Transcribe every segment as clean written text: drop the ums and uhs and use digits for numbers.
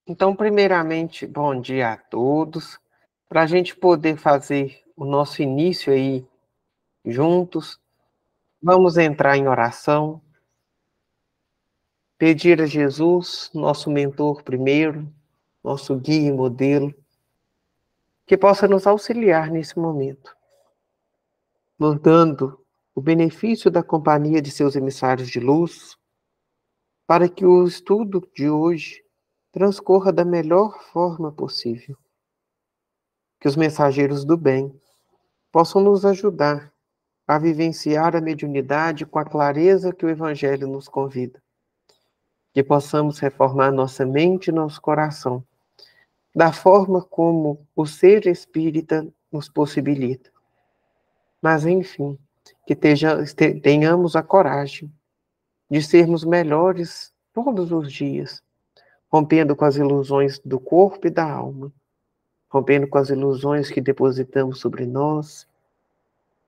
Então, primeiramente, bom dia a todos. Para a gente poder fazer o nosso início aí juntos, vamos entrar em oração, pedir a Jesus, nosso mentor primeiro, nosso guia e modelo, que possa nos auxiliar nesse momento, nos dando o benefício da companhia de seus emissários de luz, para que o estudo de hoje transcorra da melhor forma possível. Que os mensageiros do bem possam nos ajudar a vivenciar a mediunidade com a clareza que o Evangelho nos convida. Que possamos reformar nossa mente e nosso coração, da forma como o ser espírita nos possibilita. Mas, enfim, que tenhamos a coragem de sermos melhores todos os dias, rompendo com as ilusões do corpo e da alma, rompendo com as ilusões que depositamos sobre nós,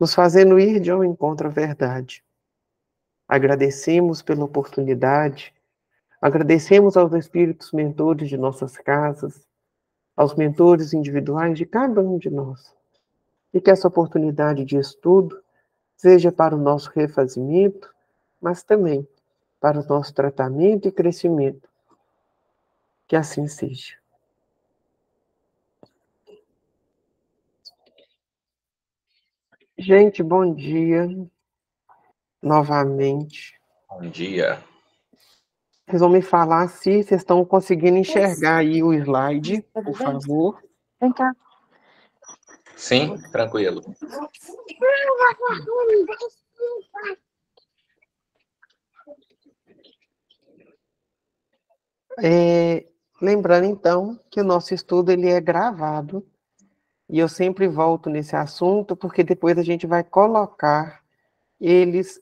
nos fazendo ir de ao encontro à verdade. Agradecemos pela oportunidade, agradecemos aos espíritos mentores de nossas casas, aos mentores individuais de cada um de nós, e que essa oportunidade de estudo seja para o nosso refazimento, mas também para o nosso tratamento e crescimento. Que assim seja. Gente, bom dia, novamente. Bom dia. Vocês vão me falar se vocês estão conseguindo enxergar aí o slide, por favor. Vem cá. Sim, tranquilo. Lembrando, então, que o nosso estudo ele é gravado, e eu sempre volto nesse assunto, porque depois a gente vai colocar eles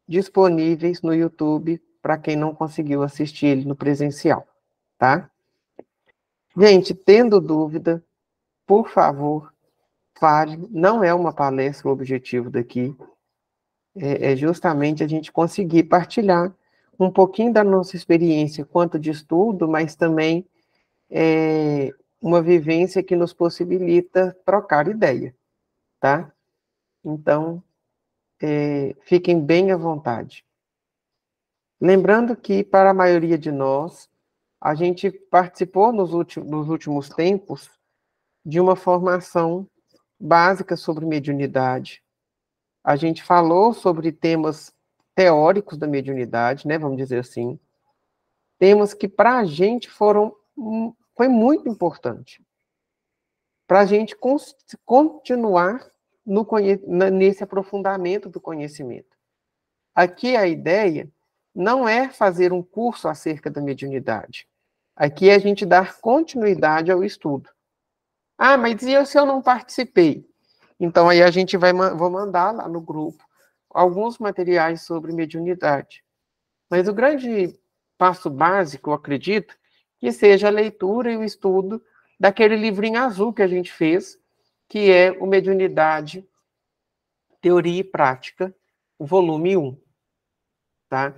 disponíveis no YouTube, para quem não conseguiu assistir ele no presencial, tá? Gente, tendo dúvida, por favor, fale. Não é uma palestra o objetivo daqui, é justamente a gente conseguir partilhar um pouquinho da nossa experiência quanto de estudo, mas também uma vivência que nos possibilita trocar ideia, tá? Então, fiquem bem à vontade. Lembrando que, para a maioria de nós, a gente participou nos últimos tempos de uma formação básica sobre mediunidade. A gente falou sobre temas teóricos da mediunidade, né, vamos dizer assim, temas que para a gente foi muito importante, para a gente continuar nesse aprofundamento do conhecimento. Aqui a ideia não é fazer um curso acerca da mediunidade. Aqui é a gente dar continuidade ao estudo. Ah, mas e se eu não participei? Então aí a gente vou mandar lá no grupo alguns materiais sobre mediunidade. Mas o grande passo básico, eu acredito, que seja a leitura e o estudo daquele livrinho azul que a gente fez, que é o Mediunidade, Teoria e Prática, o volume 1. Tá?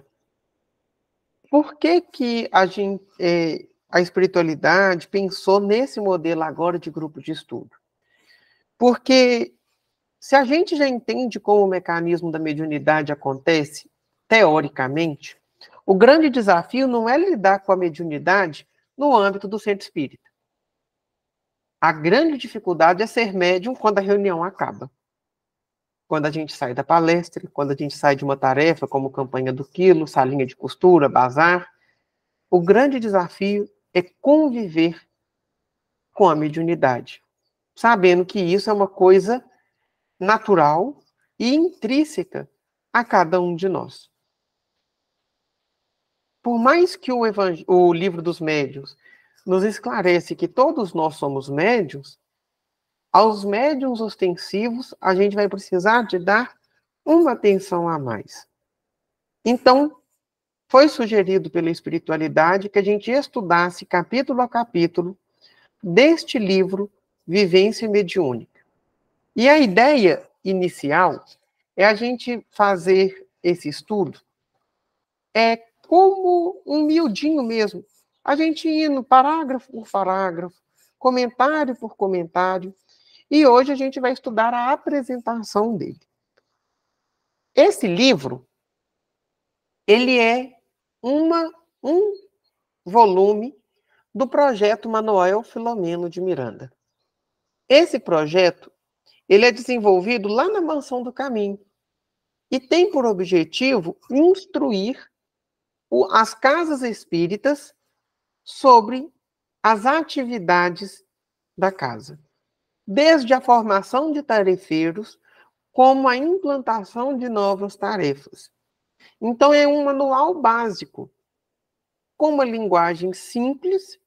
Por que a espiritualidade pensou nesse modelo agora de grupo de estudo? Porque se a gente já entende como o mecanismo da mediunidade acontece, teoricamente, o grande desafio não é lidar com a mediunidade no âmbito do centro espírita. A grande dificuldade é ser médium quando a reunião acaba. Quando a gente sai da palestra, quando a gente sai de uma tarefa como campanha do quilo, salinha de costura, bazar, o grande desafio é conviver com a mediunidade, sabendo que isso é uma coisa natural e intrínseca a cada um de nós. Por mais que o livro dos médiuns nos esclarece que todos nós somos médiuns, aos médiuns ostensivos a gente vai precisar de dar uma atenção a mais. Então, foi sugerido pela espiritualidade que a gente estudasse capítulo a capítulo deste livro Vivência Mediúnica. E a ideia inicial é a gente fazer esse estudo como um miudinho mesmo, A gente indo parágrafo por parágrafo, comentário por comentário, e hoje a gente vai estudar a apresentação dele. Esse livro, ele é um volume do projeto Manuel Filomeno de Miranda. Esse projeto, ele é desenvolvido lá na Mansão do Caminho e tem por objetivo instruir as casas espíritas sobre as atividades da casa, desde a formação de tarefeiros, como a implantação de novas tarefas. Então, é um manual básico, com uma linguagem simples,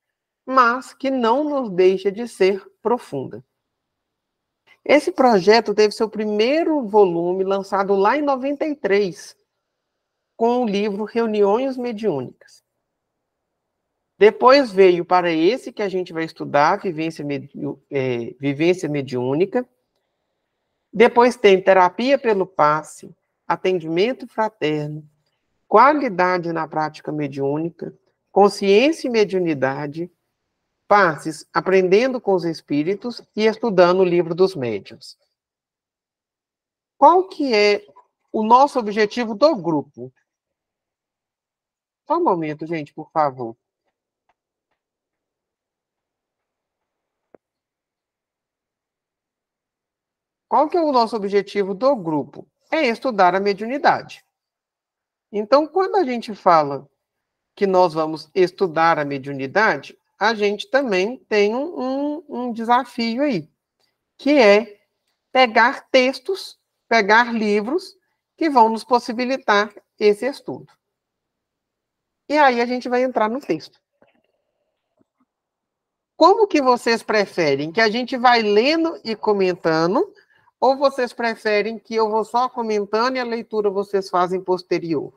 mas que não nos deixa de ser profunda. Esse projeto teve seu primeiro volume lançado lá em 93, com o livro Reuniões Mediúnicas. Depois veio para esse que a gente vai estudar, Vivência Mediúnica. Depois tem Terapia pelo Passe, Atendimento Fraterno, Qualidade na Prática Mediúnica, Consciência e Mediunidade, Passes, Aprendendo com os Espíritos e Estudando o Livro dos Médiuns. Qual que é o nosso objetivo do grupo? Só um momento, gente, por favor. Qual que é o nosso objetivo do grupo? É estudar a mediunidade. Então, quando a gente fala que nós vamos estudar a mediunidade, a gente também tem um desafio aí, que é pegar textos, pegar livros que vão nos possibilitar esse estudo. E aí a gente vai entrar no texto. Como que vocês preferem? Que a gente vai lendo e comentando, ou vocês preferem que eu vou só comentando e a leitura vocês fazem posterior?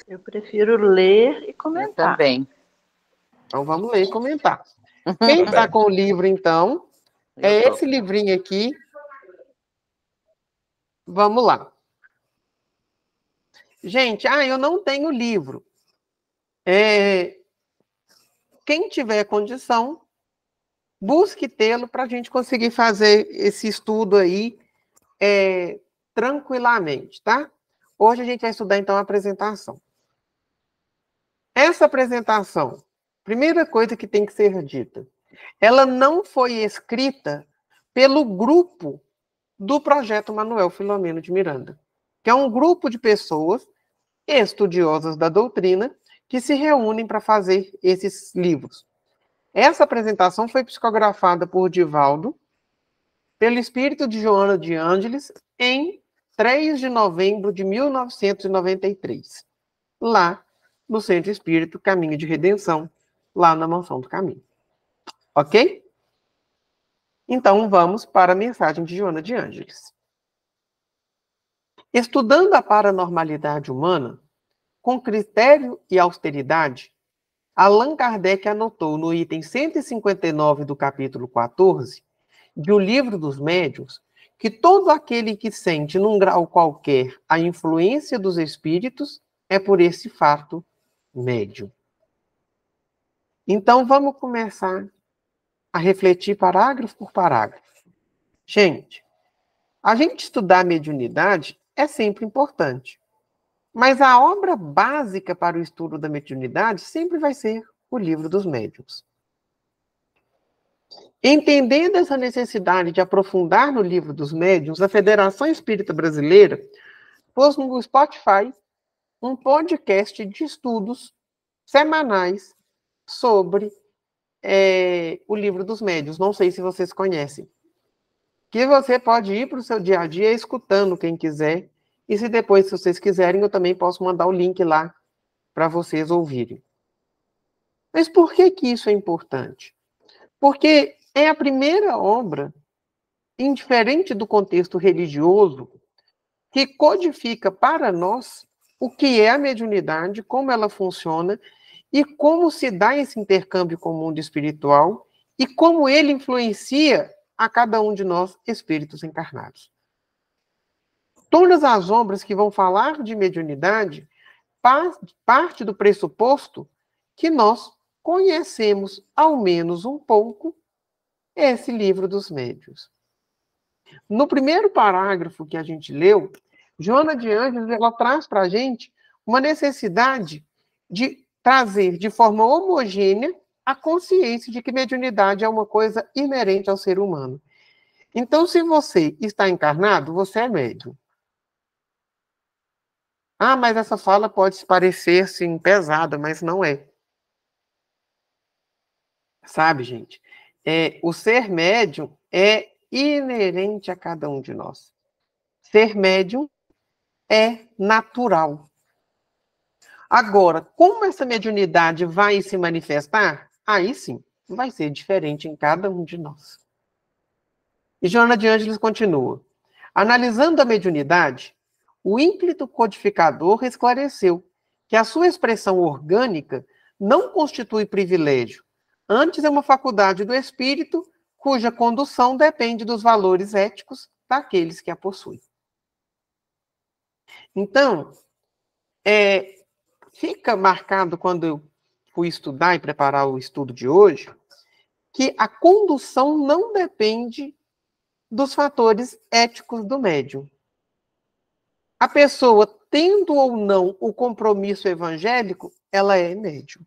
Eu prefiro ler e comentar. Eu também. Então vamos ler e comentar. Quem está com o livro, então, é esse livrinho aqui. Vamos lá. Gente, eu não tenho livro. Quem tiver condição, busque tê-lo para a gente conseguir fazer esse estudo aí tranquilamente, tá? Hoje a gente vai estudar, então, a apresentação. Essa apresentação, primeira coisa que tem que ser dita, ela não foi escrita pelo grupo do Projeto Manuel Filomeno de Miranda, que é um grupo de pessoas estudiosas da doutrina que se reúnem para fazer esses livros. Essa apresentação foi psicografada por Divaldo, pelo espírito de Joana de Ângeles, em 3 de novembro de 1993, lá no Centro Espírito Caminho de Redenção, lá na Mansão do Caminho. Ok? Então, vamos para a mensagem de Joana de Ângeles. Estudando a paranormalidade humana, com critério e austeridade, Allan Kardec anotou no item 159 do capítulo 14 de O Livro dos Médiuns que todo aquele que sente, num grau qualquer, a influência dos espíritos é por esse fato médium. Então, vamos começar a refletir parágrafo por parágrafo. Gente, a gente estudar a mediunidade é sempre importante, mas a obra básica para o estudo da mediunidade sempre vai ser o Livro dos Médiuns. Entendendo essa necessidade de aprofundar no Livro dos Médiuns, a Federação Espírita Brasileira pôs no Spotify um podcast de estudos semanais sobre o Livro dos Médiuns. Não sei se vocês conhecem. Que você pode ir para o seu dia a dia escutando quem quiser. E se depois, se vocês quiserem, eu também posso mandar o link lá para vocês ouvirem. Mas por que isso é importante? Porque é a primeira obra, indiferente do contexto religioso, que codifica para nós o que é a mediunidade, como ela funciona e como se dá esse intercâmbio com o mundo espiritual e como ele influencia a cada um de nós, espíritos encarnados. Todas as obras que vão falar de mediunidade parte do pressuposto que nós conhecemos, ao menos um pouco, esse livro dos médiuns. No primeiro parágrafo que a gente leu, Joana de Ângeles, ela traz para a gente uma necessidade de trazer de forma homogênea a consciência de que mediunidade é uma coisa inerente ao ser humano. Então, se você está encarnado, você é médium. Ah, mas essa fala pode parecer, sim, pesada, mas não é. Sabe, gente? O ser médium é inerente a cada um de nós. Ser médium é natural. Agora, como essa mediunidade vai se manifestar? Aí sim, vai ser diferente em cada um de nós. E Joana de Ângeles continua. Analisando a mediunidade, o ínclito codificador esclareceu que a sua expressão orgânica não constitui privilégio, antes é uma faculdade do espírito cuja condução depende dos valores éticos daqueles que a possuem. Então, fica marcado quando eu fui estudar e preparar o estudo de hoje, que a condução não depende dos fatores éticos do médium. A pessoa, tendo ou não o compromisso evangélico, ela é médium.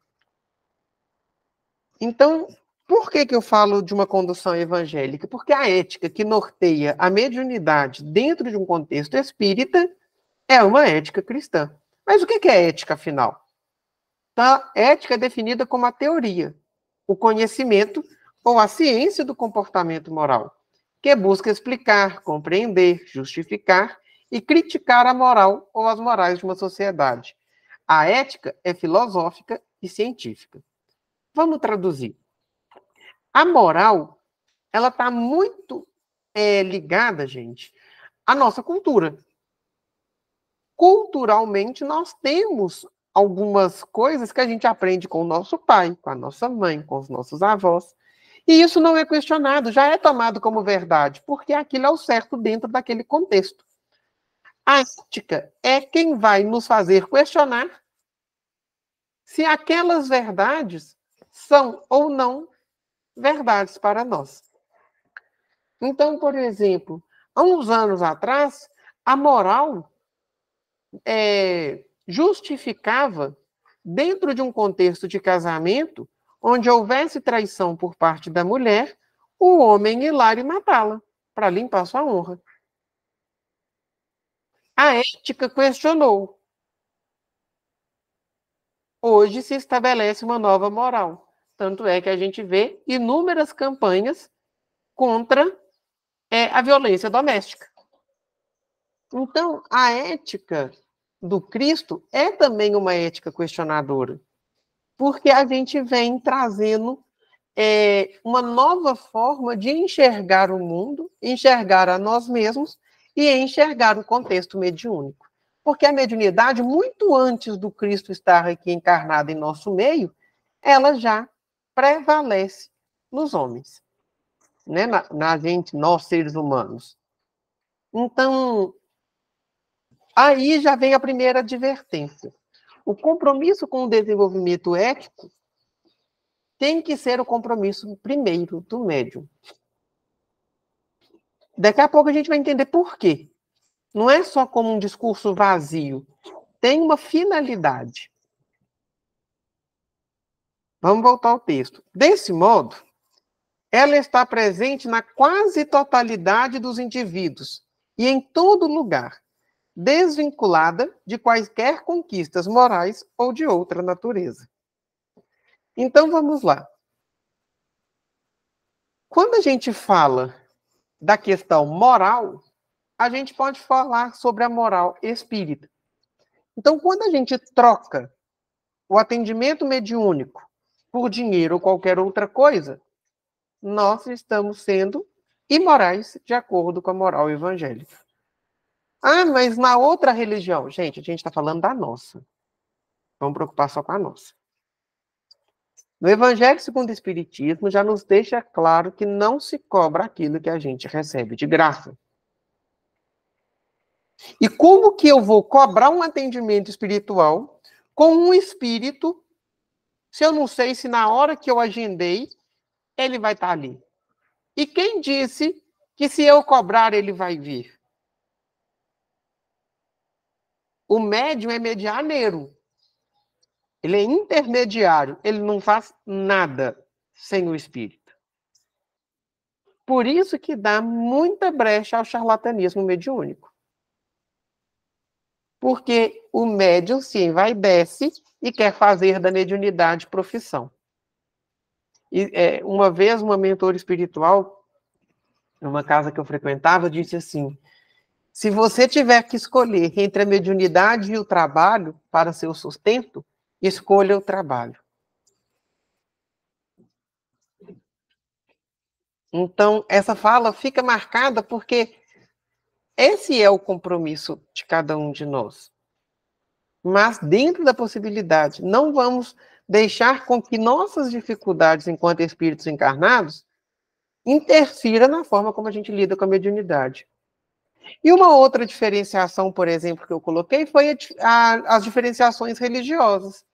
Então, por que eu falo de uma condução evangélica? Porque a ética que norteia a mediunidade dentro de um contexto espírita é uma ética cristã. Mas o que é ética, afinal? Então, ética é definida como a teoria, o conhecimento ou a ciência do comportamento moral, que busca explicar, compreender, justificar e criticar a moral ou as morais de uma sociedade. A ética é filosófica e científica. Vamos traduzir. A moral, ela está muito ligada, gente, à nossa cultura. Culturalmente, nós temos algumas coisas que a gente aprende com o nosso pai, com a nossa mãe, com os nossos avós. E isso não é questionado, já é tomado como verdade, porque aquilo é o certo dentro daquele contexto. A ética é quem vai nos fazer questionar se aquelas verdades são ou não verdades para nós. Então, por exemplo, há uns anos atrás, a moral justificava, dentro de um contexto de casamento, onde houvesse traição por parte da mulher, o homem ir lá e matá-la, para limpar sua honra. A ética questionou. Hoje se estabelece uma nova moral. Tanto é que a gente vê inúmeras campanhas contra a violência doméstica. Então, a ética do Cristo é também uma ética questionadora, porque a gente vem trazendo uma nova forma de enxergar o mundo, enxergar a nós mesmos e enxergar o contexto mediúnico. Porque a mediunidade, muito antes do Cristo estar aqui encarnado em nosso meio, ela já prevalece nos homens, né? na gente, nós seres humanos. Então, aí já vem a primeira advertência. O compromisso com o desenvolvimento ético tem que ser o compromisso primeiro do médium. Daqui a pouco a gente vai entender por quê. Não é só como um discurso vazio. Tem uma finalidade. Vamos voltar ao texto. Desse modo, ela está presente na quase totalidade dos indivíduos e em todo lugar, desvinculada de quaisquer conquistas morais ou de outra natureza. Então, vamos lá. Quando a gente fala da questão moral, a gente pode falar sobre a moral espírita. Então, quando a gente troca o atendimento mediúnico por dinheiro ou qualquer outra coisa, nós estamos sendo imorais de acordo com a moral evangélica. Ah, mas na outra religião, gente, a gente está falando da nossa. Vamos preocupar só com a nossa. No Evangelho segundo o Espiritismo, já nos deixa claro que não se cobra aquilo que a gente recebe de graça. E como que eu vou cobrar um atendimento espiritual com um espírito, se eu não sei se na hora que eu agendei, ele vai estar ali? E quem disse que se eu cobrar, ele vai vir? O médium é medianeiro. Ele é intermediário. Ele não faz nada sem o espírito. Por isso que dá muita brecha ao charlatanismo mediúnico. Porque o médium, sim, vai, desce e quer fazer da mediunidade profissão. E, uma vez, uma mentora espiritual, numa casa que eu frequentava, disse assim: se você tiver que escolher entre a mediunidade e o trabalho para seu sustento, escolha o trabalho. Então, essa fala fica marcada porque esse é o compromisso de cada um de nós. Mas, dentro da possibilidade, não vamos deixar com que nossas dificuldades enquanto espíritos encarnados interfira na forma como a gente lida com a mediunidade. E uma outra diferenciação, por exemplo, que eu coloquei foi as diferenciações religiosas.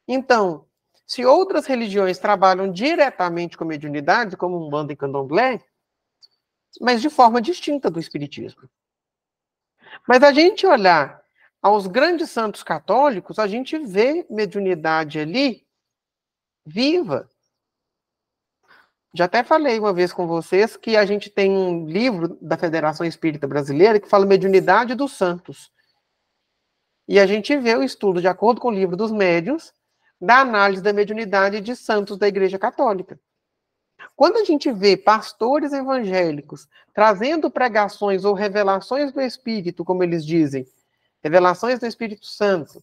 Então, se outras religiões trabalham diretamente com a mediunidade, como Umbanda e Candomblé, mas de forma distinta do espiritismo. Mas a gente olhar aos grandes santos católicos, a gente vê mediunidade ali viva. Já até falei uma vez com vocês que a gente tem um livro da Federação Espírita Brasileira que fala Mediunidade dos Santos. E a gente vê o estudo, de acordo com o livro dos médiuns, da análise da mediunidade de santos da Igreja Católica. Quando a gente vê pastores evangélicos trazendo pregações ou revelações do Espírito, como eles dizem, revelações do Espírito Santo,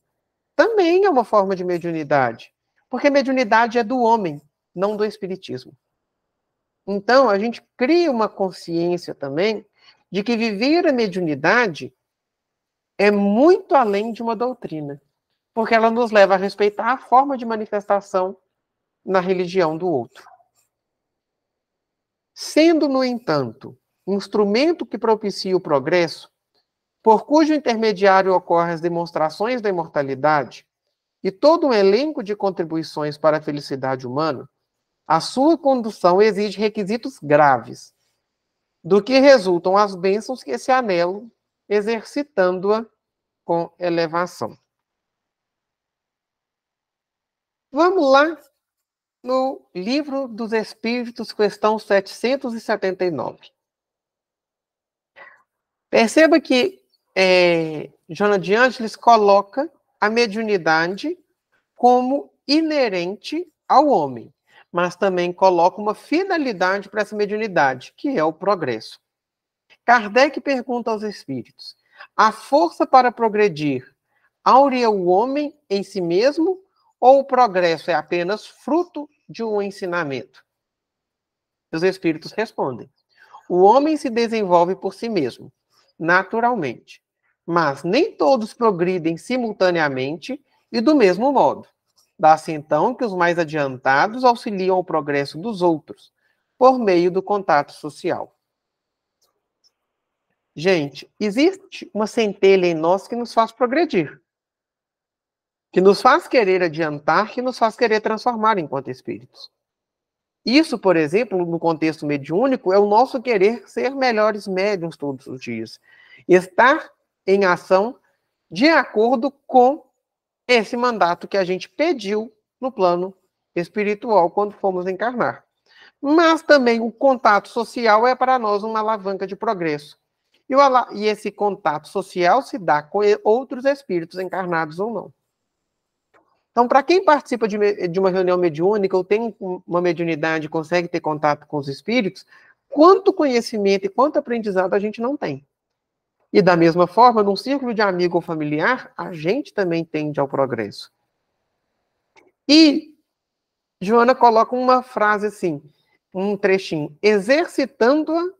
também é uma forma de mediunidade. Porque mediunidade é do homem, não do espiritismo. Então, a gente cria uma consciência também de que viver a mediunidade é muito além de uma doutrina, porque ela nos leva a respeitar a forma de manifestação na religião do outro. Sendo, no entanto, um instrumento que propicia o progresso, por cujo intermediário ocorrem as demonstrações da imortalidade e todo um elenco de contribuições para a felicidade humana, a sua condução exige requisitos graves, do que resultam as bênçãos que se anelam, exercitando-a com elevação. Vamos lá no Livro dos Espíritos, questão 779. Perceba que Joana de Ângeles coloca a mediunidade como inerente ao homem, mas também coloca uma finalidade para essa mediunidade, que é o progresso. Kardec pergunta aos espíritos: a força para progredir áurea o homem em si mesmo, ou o progresso é apenas fruto de um ensinamento? Os espíritos respondem: o homem se desenvolve por si mesmo, naturalmente, mas nem todos progridem simultaneamente e do mesmo modo. Dá-se então que os mais adiantados auxiliam o progresso dos outros, por meio do contato social. Gente, existe uma centelha em nós que nos faz progredir, que nos faz querer adiantar, que nos faz querer transformar enquanto espíritos. Isso, por exemplo, no contexto mediúnico, é o nosso querer ser melhores médiuns todos os dias. Estar em ação de acordo com esse mandato que a gente pediu no plano espiritual quando fomos encarnar. Mas também o contato social é para nós uma alavanca de progresso. E esse contato social se dá com outros espíritos encarnados ou não. Então, para quem participa de uma reunião mediúnica ou tem uma mediunidade e consegue ter contato com os espíritos, quanto conhecimento e quanto aprendizado a gente não tem. E da mesma forma, num círculo de amigo ou familiar, a gente também tende ao progresso. E Joana coloca uma frase assim, um trechinho: exercitando-a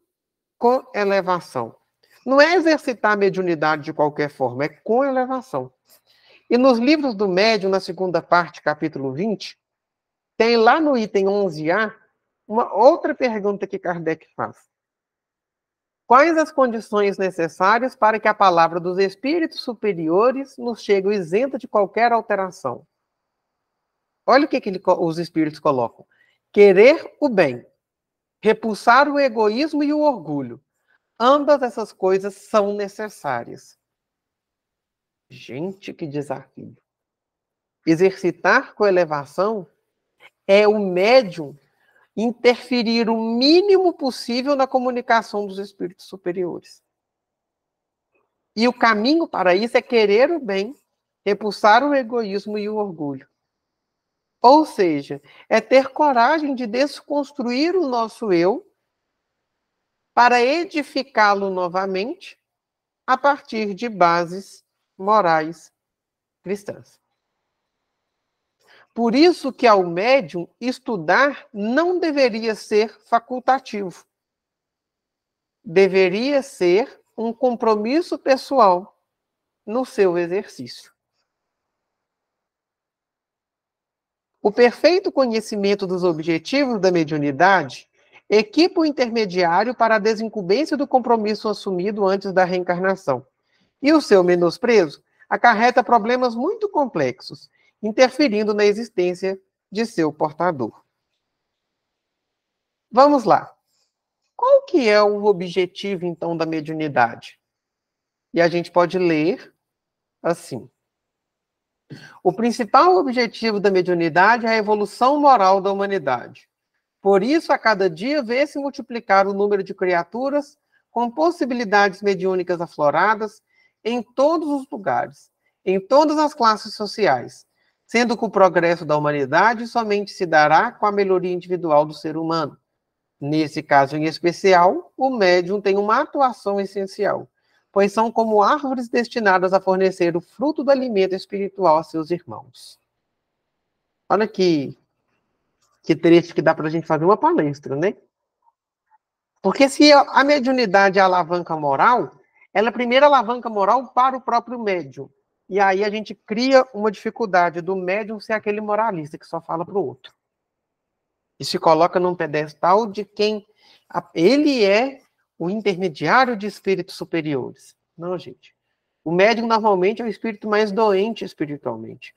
com elevação. Não é exercitar a mediunidade de qualquer forma, é com elevação. E nos livros do médium, na segunda parte, capítulo 20, tem lá no item 11A, uma outra pergunta que Kardec faz. Quais as condições necessárias para que a palavra dos espíritos superiores nos chegue isenta de qualquer alteração? Olha o que os espíritos colocam. Querer o bem, repulsar o egoísmo e o orgulho. Ambas essas coisas são necessárias. Gente, que desafio. Exercitar coelevação é o médium interferir o mínimo possível na comunicação dos espíritos superiores. E o caminho para isso é querer o bem, repulsar o egoísmo e o orgulho. Ou seja, é ter coragem de desconstruir o nosso eu para edificá-lo novamente a partir de bases morais cristãs. Por isso que ao médium estudar não deveria ser facultativo. Deveria ser um compromisso pessoal no seu exercício. O perfeito conhecimento dos objetivos da mediunidade equipa o intermediário para a desincumbência do compromisso assumido antes da reencarnação. E o seu menosprezo acarreta problemas muito complexos, interferindo na existência de seu portador. Vamos lá. Qual que é o objetivo, então, da mediunidade? E a gente pode ler assim. O principal objetivo da mediunidade é a evolução moral da humanidade. Por isso, a cada dia vê-se multiplicar o número de criaturas com possibilidades mediúnicas afloradas em todos os lugares, em todas as classes sociais, sendo que o progresso da humanidade somente se dará com a melhoria individual do ser humano. Nesse caso em especial, o médium tem uma atuação essencial, pois são como árvores destinadas a fornecer o fruto do alimento espiritual a seus irmãos. Olha que trecho que dá para a gente fazer uma palestra, né? Porque se a mediunidade é a alavanca moral, ela primeiro alavanca moral para o próprio médium. E aí a gente cria uma dificuldade do médium ser aquele moralista que só fala para o outro. E se coloca num pedestal de quem ele é o intermediário de espíritos superiores. Não, gente. O médium normalmente é o espírito mais doente espiritualmente.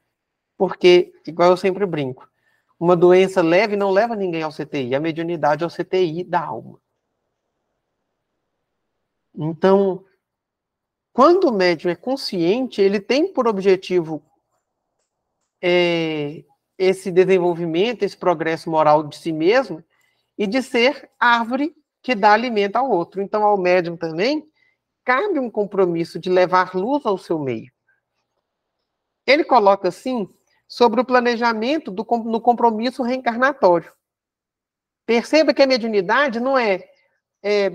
Porque, igual eu sempre brinco, uma doença leve não leva ninguém ao CTI. A mediunidade é o CTI da alma. Então, quando o médium é consciente, ele tem por objetivo esse desenvolvimento, esse progresso moral de si mesmo e de ser árvore que dá alimento ao outro. Então, ao médium também cabe um compromisso de levar luz ao seu meio. Ele coloca assim sobre o planejamento no compromisso reencarnatório. Perceba que a mediunidade não é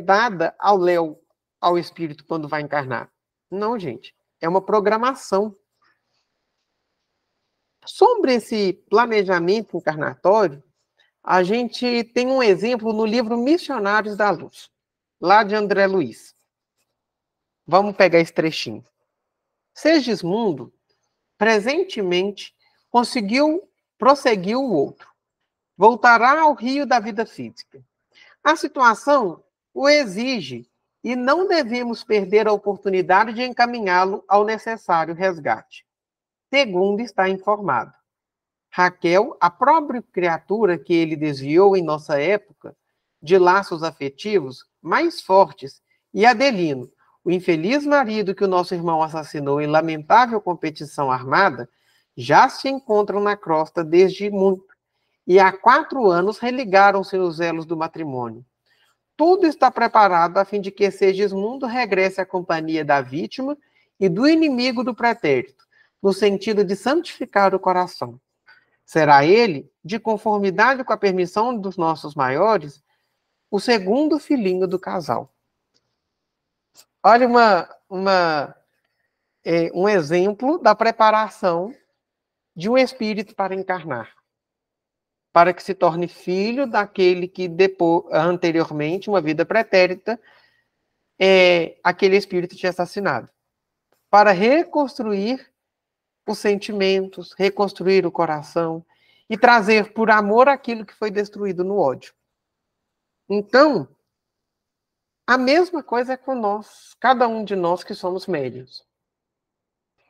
dada ao espírito quando vai encarnar. Não, gente. É uma programação. Sobre esse planejamento encarnatório, a gente tem um exemplo no livro Missionários da Luz, lá de André Luiz. Vamos pegar esse trechinho. Segismundo, presentemente, prosseguiu o outro. Voltará ao rio da vida física. A situação o exige e não devemos perder a oportunidade de encaminhá-lo ao necessário resgate. Segundo está informado. Raquel, a própria criatura que ele desviou em nossa época de laços afetivos mais fortes, e Adelino, o infeliz marido que o nosso irmão assassinou em lamentável competição armada, já se encontram na crosta desde muito, e há 4 anos religaram-se os elos do matrimônio. Tudo está preparado a fim de que Segismundo regresse à companhia da vítima e do inimigo do pretérito, no sentido de santificar o coração. Será ele, de conformidade com a permissão dos nossos maiores, o segundo filhinho do casal. Olha um exemplo da preparação de um espírito para encarnar, para que se torne filho daquele que anteriormente, uma vida pretérita, aquele espírito tinha assassinado, para reconstruir os sentimentos, reconstruir o coração e trazer por amor aquilo que foi destruído no ódio. Então, A mesma coisa é com nós, cada um de nós que somos médiuns.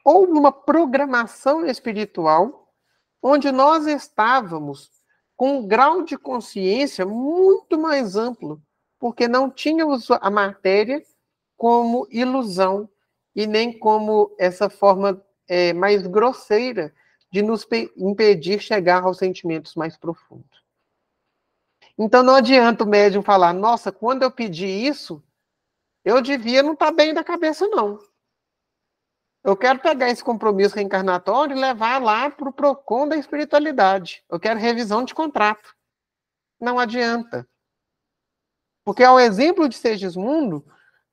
Houve uma programação espiritual onde nós estávamos com um grau de consciência muito mais amplo, porque não tínhamos a matéria como ilusão e nem como essa forma mais grosseira de nos impedir chegar aos sentimentos mais profundos. Então não adianta o médium falar, nossa, quando eu pedi isso, eu devia não estar bem da cabeça, não. Eu quero pegar esse compromisso reencarnatório e levar lá para o PROCON da espiritualidade. Eu quero revisão de contrato. Não adianta. Porque ao exemplo de Segismundo,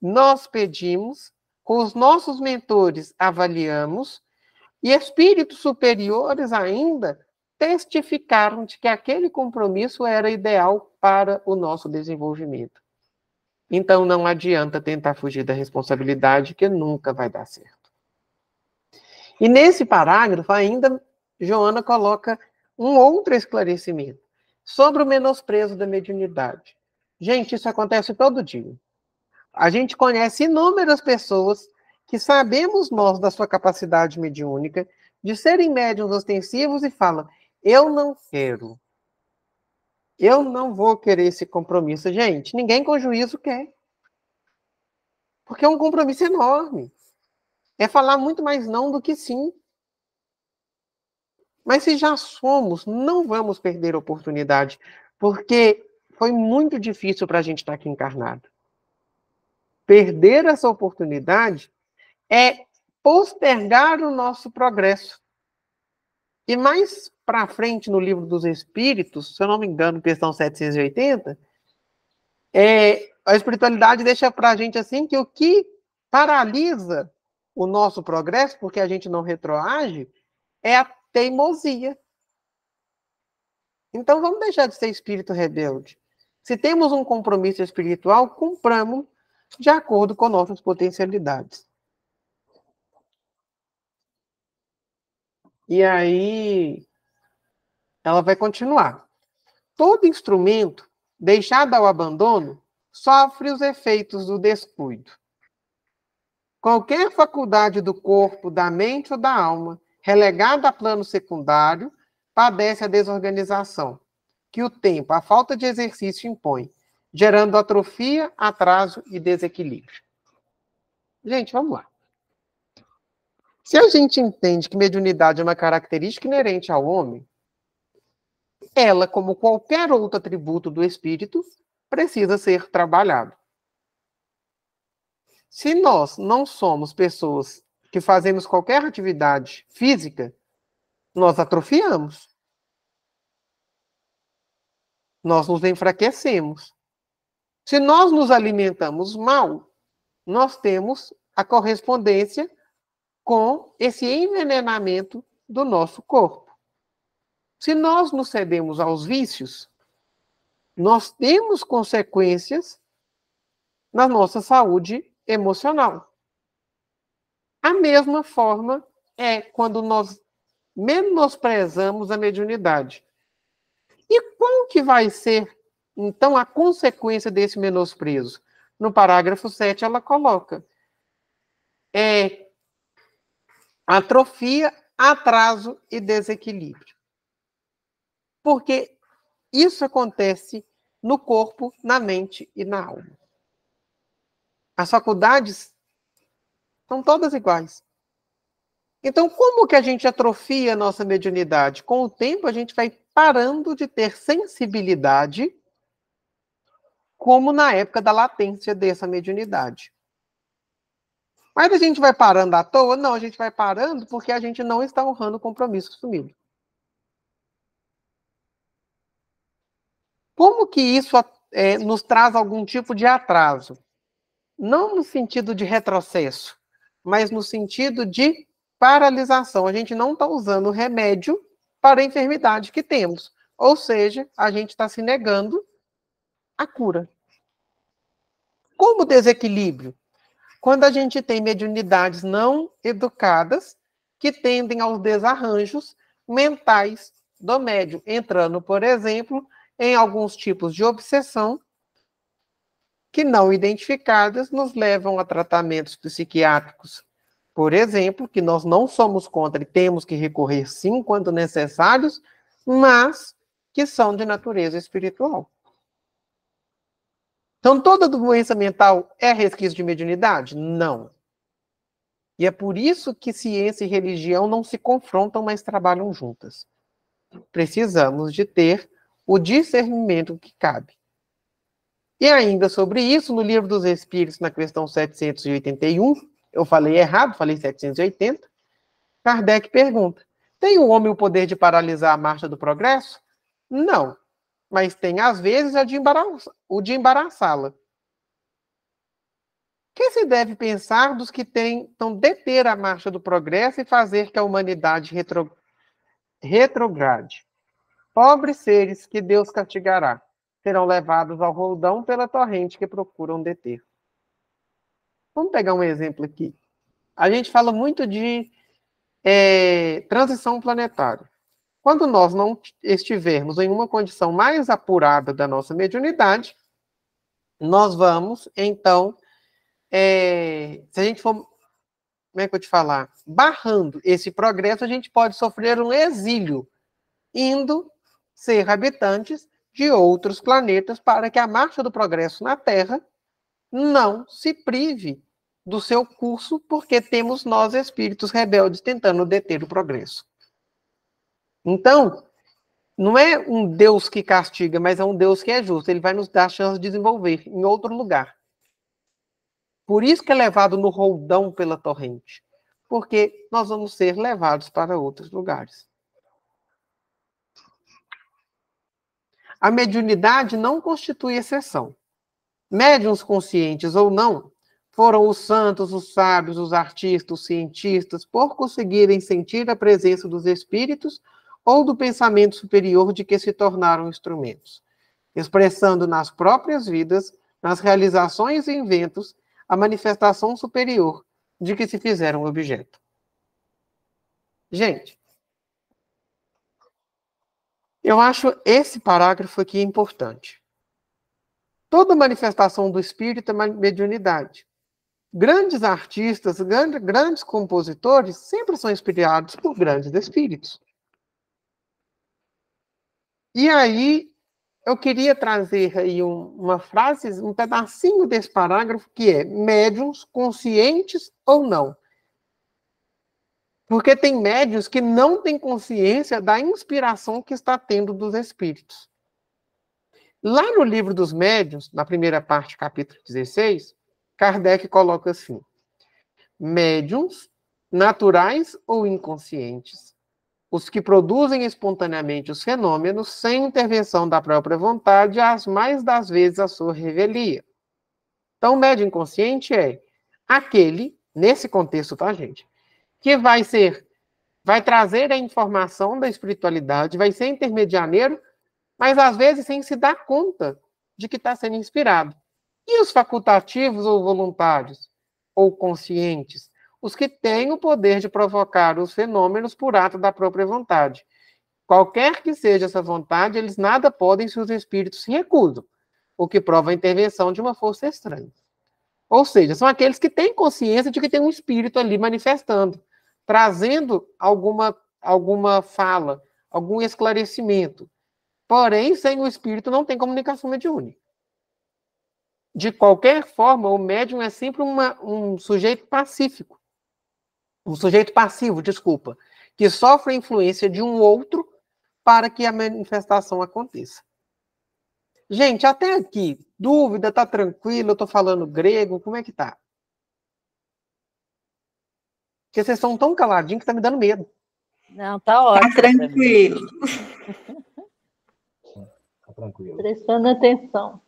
nós pedimos, com os nossos mentores avaliamos, e espíritos superiores ainda testificaram de que aquele compromisso era ideal para o nosso desenvolvimento. Então não adianta tentar fugir da responsabilidade, que nunca vai dar certo. E nesse parágrafo ainda, Joana coloca um outro esclarecimento sobre o menosprezo da mediunidade. Gente, isso acontece todo dia. A gente conhece inúmeras pessoas que sabemos nós da sua capacidade mediúnica, de serem médiuns ostensivos e falam, eu não quero. Eu não vou querer esse compromisso. Gente, ninguém com juízo quer. Porque é um compromisso enorme. É falar muito mais não do que sim. Mas se já somos, não vamos perder a oportunidade, porque foi muito difícil para a gente estar aqui encarnado. Perder essa oportunidade é postergar o nosso progresso. E mais para frente, no Livro dos Espíritos, se eu não me engano, questão 780, a espiritualidade deixa para a gente assim que o que paralisa o nosso progresso, porque a gente não retroage, é a teimosia. Então vamos deixar de ser espírito rebelde. Se temos um compromisso espiritual, cumpramos de acordo com nossas potencialidades. E aí, ela vai continuar. Todo instrumento deixado ao abandono sofre os efeitos do descuido. Qualquer faculdade do corpo, da mente ou da alma, relegada a plano secundário, padece a desorganização, que o tempo, a falta de exercício impõe, gerando atrofia, atraso e desequilíbrio. Gente, vamos lá. Se a gente entende que mediunidade é uma característica inerente ao homem, ela, como qualquer outro atributo do espírito, precisa ser trabalhado. Se nós não somos pessoas que fazemos qualquer atividade física, nós atrofiamos. Nós nos enfraquecemos. Se nós nos alimentamos mal, nós temos a correspondência com esse envenenamento do nosso corpo. Se nós nos cedemos aos vícios, nós temos consequências na nossa saúde emocional. A mesma forma é quando nós menosprezamos a mediunidade. E qual que vai ser, então, a consequência desse menosprezo? No parágrafo 7, ela coloca atrofia, atraso e desequilíbrio. Porque isso acontece no corpo, na mente e na alma. As faculdades são todas iguais. Então, como que a gente atrofia a nossa mediunidade? Com o tempo, a gente vai parando de ter sensibilidade, como na época da latência dessa mediunidade. Mas a gente vai parando à toa? Não, a gente vai parando porque a gente não está honrando o compromisso assumido. Como que isso nos traz algum tipo de atraso? Não no sentido de retrocesso, mas no sentido de paralisação. A gente não está usando o remédio para a enfermidade que temos. Ou seja, a gente está se negando à cura. Como desequilíbrio? Quando a gente tem mediunidades não educadas que tendem aos desarranjos mentais do médium, entrando, por exemplo, em alguns tipos de obsessão que não identificadas nos levam a tratamentos psiquiátricos, por exemplo, que nós não somos contra e temos que recorrer sim quando necessários, mas que são de natureza espiritual. Então, toda doença mental é resquício de mediunidade? Não. E é por isso que ciência e religião não se confrontam, mas trabalham juntas. Precisamos de ter o discernimento que cabe. E ainda sobre isso, no Livro dos Espíritos, na questão 781, eu falei errado, falei 780, Kardec pergunta, tem o homem o poder de paralisar a marcha do progresso? Não, mas tem, às vezes, o de embaraçá-la. O que se deve pensar dos que tentam deter a marcha do progresso e fazer que a humanidade retrograde? Pobres seres que Deus castigará, serão levados ao roldão pela torrente que procuram deter. Vamos pegar um exemplo aqui. A gente fala muito de transição planetária. Quando nós não estivermos em uma condição mais apurada da nossa mediunidade, nós vamos, então, se a gente for, como é que eu te falar, barrando esse progresso, a gente pode sofrer um exílio, indo ser habitantes de outros planetas para que a marcha do progresso na Terra não se prive do seu curso, porque temos nós, espíritos rebeldes, tentando deter o progresso. Então, não é um Deus que castiga, mas é um Deus que é justo. Ele vai nos dar a chance de desenvolver em outro lugar. Por isso que é levado no roldão pela torrente. Porque nós vamos ser levados para outros lugares. A mediunidade não constitui exceção. Médiuns conscientes ou não, foram os santos, os sábios, os artistas, os cientistas, por conseguirem sentir a presença dos espíritos ou do pensamento superior de que se tornaram instrumentos, expressando nas próprias vidas, nas realizações e inventos, a manifestação superior de que se fizeram objeto. Gente, eu acho esse parágrafo aqui importante. Toda manifestação do espírito é mediunidade. Grandes artistas, grandes compositores sempre são inspirados por grandes espíritos. E aí, eu queria trazer aí uma frase, um pedacinho desse parágrafo, que é médiuns conscientes ou não. Porque tem médiuns que não têm consciência da inspiração que está tendo dos espíritos. Lá no Livro dos Médiuns, na primeira parte, capítulo 16, Kardec coloca assim: médiuns naturais ou inconscientes, os que produzem espontaneamente os fenômenos sem intervenção da própria vontade, as mais das vezes a sua revelia. Então, o médium inconsciente é aquele, nesse contexto, tá, gente, que vai trazer a informação da espiritualidade, vai ser intermediário, mas às vezes sem se dar conta de que está sendo inspirado. E os facultativos ou voluntários, ou conscientes, os que têm o poder de provocar os fenômenos por ato da própria vontade. Qualquer que seja essa vontade, eles nada podem se os espíritos se recusam, o que prova a intervenção de uma força estranha. Ou seja, são aqueles que têm consciência de que tem um espírito ali manifestando, trazendo alguma fala, algum esclarecimento. Porém, sem o espírito não tem comunicação mediúnica. De qualquer forma, o médium é sempre um sujeito pacífico. Um sujeito passivo, desculpa, que sofre a influência de um outro para que a manifestação aconteça. Gente, até aqui, dúvida, tá tranquilo, eu tô falando grego, como é que tá? Porque vocês estão tão caladinhos que tá me dando medo. Não, tá ótimo. Tá tranquilo. Tá tranquilo. Prestando atenção.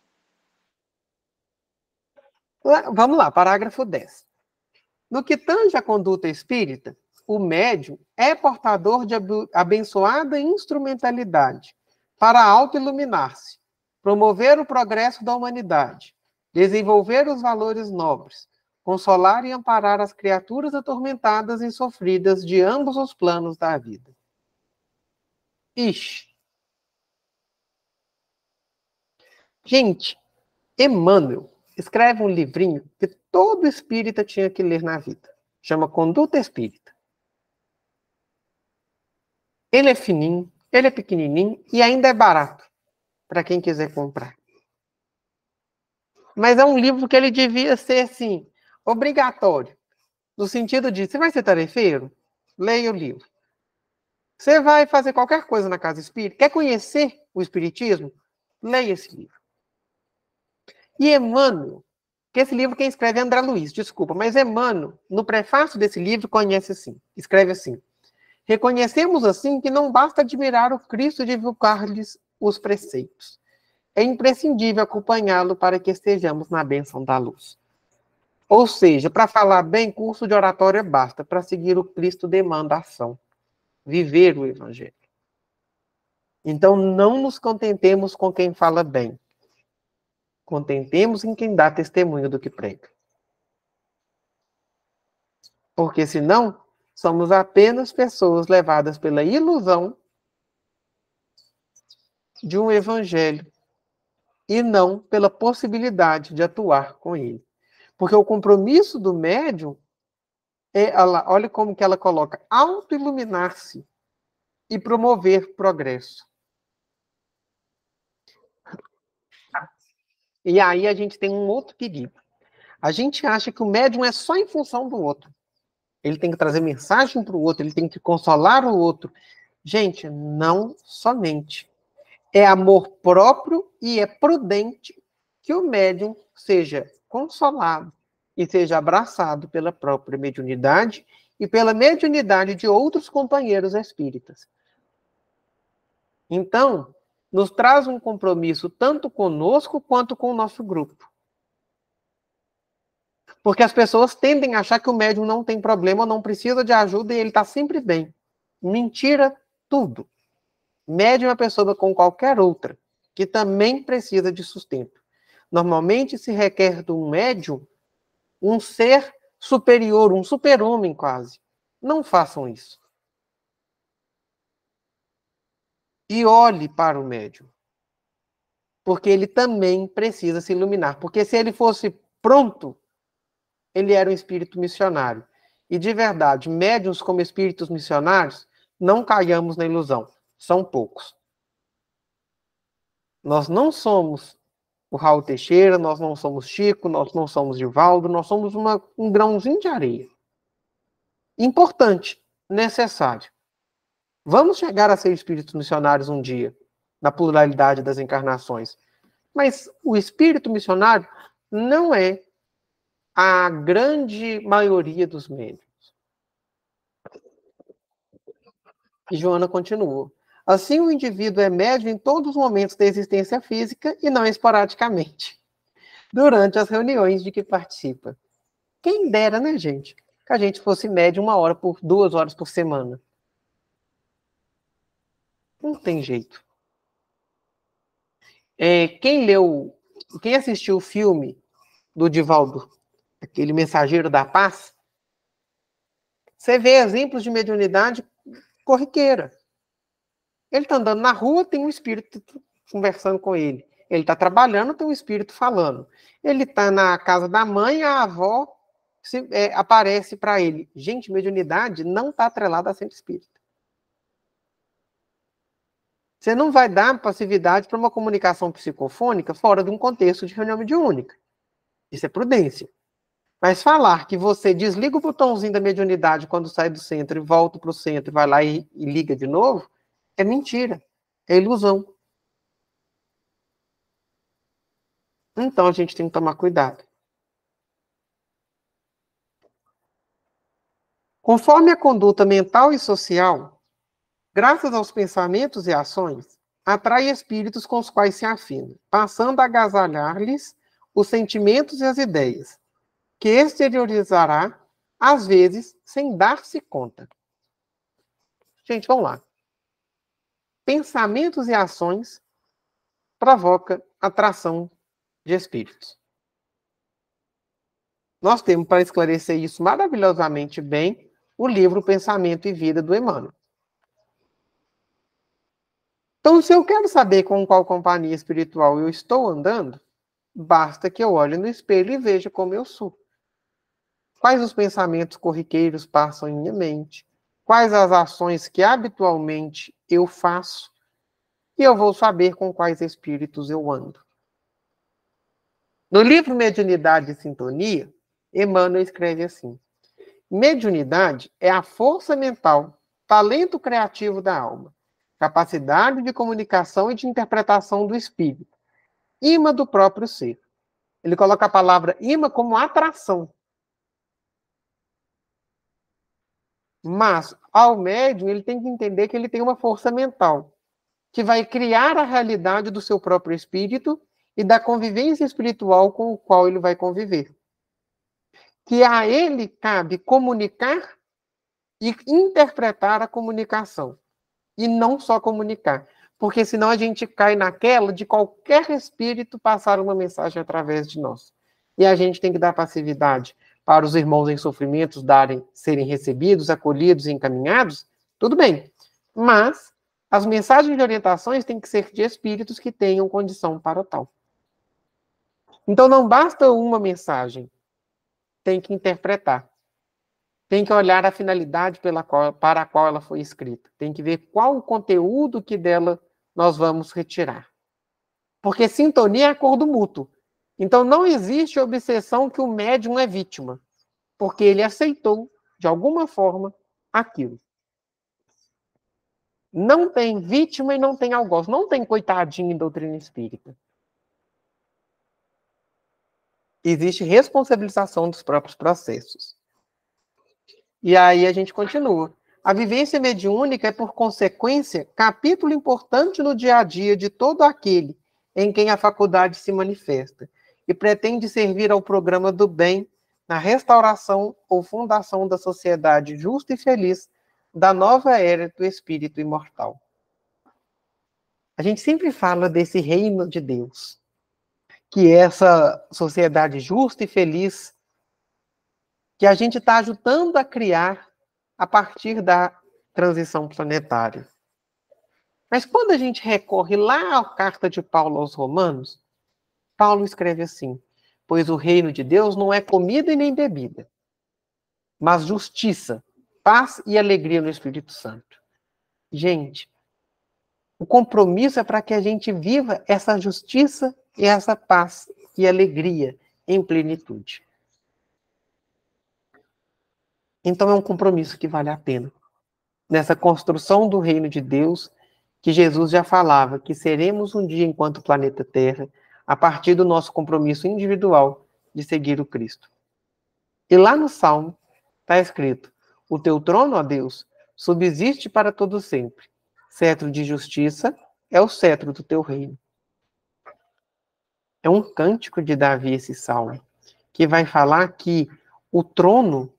Vamos lá, parágrafo 10. No que tange a conduta espírita, o médium é portador de abençoada instrumentalidade para auto-iluminar-se, promover o progresso da humanidade, desenvolver os valores nobres, consolar e amparar as criaturas atormentadas e sofridas de ambos os planos da vida. Ixi. Gente, Emmanuel, escreve um livrinho que todo espírita tinha que ler na vida. Chama Conduta Espírita. Ele é fininho, ele é pequenininho e ainda é barato para quem quiser comprar. Mas é um livro que ele devia ser, assim, obrigatório. No sentido de, você vai ser tarefeiro? Leia o livro. Você vai fazer qualquer coisa na casa espírita? Quer conhecer o espiritismo? Leia esse livro. E Emmanuel, que esse livro quem escreve é André Luiz, desculpa, mas Emmanuel, no prefácio desse livro, conhece assim, escreve assim: reconhecemos assim que não basta admirar o Cristo e divulgar-lhes os preceitos. É imprescindível acompanhá-lo para que estejamos na bênção da luz. Ou seja, para falar bem, curso de oratória basta. Para seguir o Cristo demanda ação. Viver o Evangelho. Então, não nos contentemos com quem fala bem. Contentemos em quem dá testemunho do que prega. Porque, senão, somos apenas pessoas levadas pela ilusão de um Evangelho e não pela possibilidade de atuar com ele. Porque o compromisso do médium é, olha como que ela coloca, auto-iluminar-se e promover progresso. E aí a gente tem um outro perigo. A gente acha que o médium é só em função do outro. Ele tem que trazer mensagem para o outro, ele tem que consolar o outro. Gente, não somente. É amor próprio e é prudente que o médium seja consolado e seja abraçado pela própria mediunidade e pela mediunidade de outros companheiros espíritas. Então, nos traz um compromisso tanto conosco quanto com o nosso grupo. Porque as pessoas tendem a achar que o médium não tem problema, não precisa de ajuda e ele está sempre bem. Mentira tudo. Médium é uma pessoa como qualquer outra, que também precisa de sustento. Normalmente se requer de um médium um ser superior, um super-homem quase. Não façam isso. E olhe para o médium. Porque ele também precisa se iluminar. Porque se ele fosse pronto, ele era um espírito missionário. E de verdade, médiuns como espíritos missionários, não caiamos na ilusão. São poucos. Nós não somos o Raul Teixeira, nós não somos Chico, nós não somos Divaldo, nós somos um grãozinho de areia. Importante, necessário. Vamos chegar a ser espíritos missionários um dia, na pluralidade das encarnações. Mas o espírito missionário não é a grande maioria dos médiuns. E Joana continua. Assim, o indivíduo é médium em todos os momentos da existência física e não esporadicamente, durante as reuniões de que participa. Quem dera, né, gente? Que a gente fosse médium 2 horas por semana. Não tem jeito. Quem assistiu o filme do Divaldo, aquele Mensageiro da Paz, você vê exemplos de mediunidade corriqueira. Ele está andando na rua, tem um espírito conversando com ele. Ele está trabalhando, tem um espírito falando. Ele está na casa da mãe, a avó aparece para ele. Gente, mediunidade não está atrelada a centro espírita. Você não vai dar passividade para uma comunicação psicofônica fora de um contexto de reunião mediúnica. Isso é prudência. Mas falar que você desliga o botãozinho da mediunidade quando sai do centro e volta para o centro, vai lá e liga de novo, é mentira. É ilusão. Então a gente tem que tomar cuidado. Conforme a conduta mental e social, graças aos pensamentos e ações, atrai espíritos com os quais se afina, passando a agasalhar-lhes os sentimentos e as ideias, que exteriorizará, às vezes, sem dar-se conta. Gente, vamos lá. Pensamentos e ações provocam atração de espíritos. Nós temos, para esclarecer isso maravilhosamente bem, o livro Pensamento e Vida, do Emmanuel. Então, se eu quero saber com qual companhia espiritual eu estou andando, basta que eu olhe no espelho e veja como eu sou. Quais os pensamentos corriqueiros passam em minha mente? Quais as ações que habitualmente eu faço? E eu vou saber com quais espíritos eu ando. No livro Mediunidade e Sintonia, Emmanuel escreve assim: mediunidade é a força mental, talento criativo da alma, capacidade de comunicação e de interpretação do espírito, imã do próprio ser. Ele coloca a palavra imã como atração. Mas, ao médium, ele tem que entender que ele tem uma força mental, que vai criar a realidade do seu próprio espírito e da convivência espiritual com o qual ele vai conviver. Que a ele cabe comunicar e interpretar a comunicação. E não só comunicar. Porque senão a gente cai naquela de qualquer espírito passar uma mensagem através de nós. E a gente tem que dar passividade para os irmãos em sofrimentos serem recebidos, acolhidos e encaminhados, tudo bem. Mas as mensagens de orientações têm que ser de espíritos que tenham condição para tal. Então não basta uma mensagem, tem que interpretar. Tem que olhar a finalidade para a qual ela foi escrita. Tem que ver qual o conteúdo que dela nós vamos retirar. Porque sintonia é acordo mútuo. Então não existe obsessão que o médium é vítima, porque ele aceitou, de alguma forma, aquilo. Não tem vítima e não tem algoz. Não tem coitadinho em doutrina espírita. Existe responsabilização dos próprios processos. E aí a gente continua. A vivência mediúnica é, por consequência, capítulo importante no dia a dia de todo aquele em quem a faculdade se manifesta e pretende servir ao programa do bem na restauração ou fundação da sociedade justa e feliz da nova era do espírito imortal. A gente sempre fala desse reino de Deus, que é essa sociedade justa e feliz que a gente está ajudando a criar a partir da transição planetária. Mas quando a gente recorre lá à carta de Paulo aos Romanos, Paulo escreve assim: pois o reino de Deus não é comida e nem bebida, mas justiça, paz e alegria no Espírito Santo. Gente, o compromisso é para que a gente viva essa justiça e essa paz e alegria em plenitude. Então é um compromisso que vale a pena. Nessa construção do reino de Deus, que Jesus já falava que seremos um dia enquanto planeta Terra, a partir do nosso compromisso individual de seguir o Cristo. E lá no Salmo está escrito: o teu trono, ó Deus, subsiste para todo sempre. Cetro de justiça é o cetro do teu reino. É um cântico de Davi esse salmo, que vai falar que o trono,